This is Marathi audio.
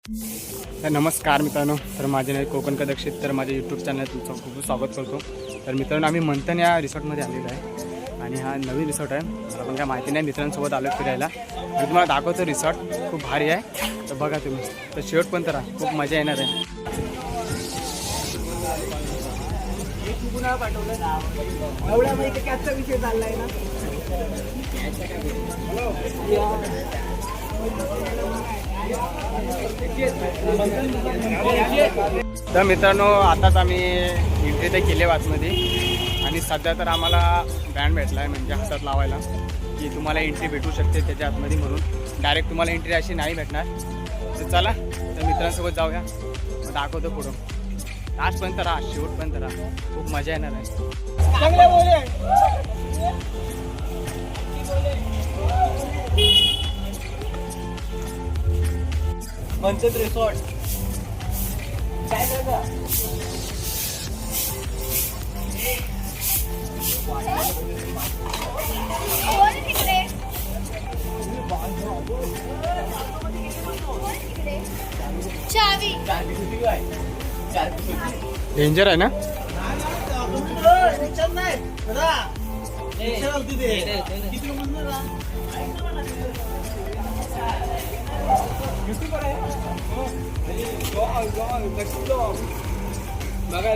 तर नमस्कार मित्रांनो, तर माझे नाव कोकण कदक्षित. तर माझ्या यूट्यूब चॅनल तुमचं खूप खूप स्वागत करतो. तर मित्रांनो, आम्ही मंथन या रिसॉर्टमध्ये आलेलो आहे आणि हा नवीन रिसॉर्ट आहे. मला पण काय माहिती नाही, मित्रांसोबत आलो फिरायला. मी तुम्हाला दाखवतो. रिसॉर्ट खूप भारी आहे, तर बघा तुम्ही. तर शेवट पण तर खूप मजा येणार आहे. विषय चाललाय ना. तर मित्रांनो, आताच आम्ही एंट्री तर केली आतमध्ये आणि सध्या तर आम्हाला बँड भेटला आहे, म्हणजे हातात लावायला की तुम्हाला एंट्री भेटू शकते त्याच्या आतमध्ये. म्हणून डायरेक्ट तुम्हाला एंट्री अशी नाही भेटणार. तर चला, तर मित्रांसोबत जाऊया, मग दाखवतो पुढं. लास्टपर्यंत राहा, शेवटपर्यंत राहा, खूप मजा येणार आहे. मंचन रिसॉर्ट काय करता? डेंजर आहे ना. बघा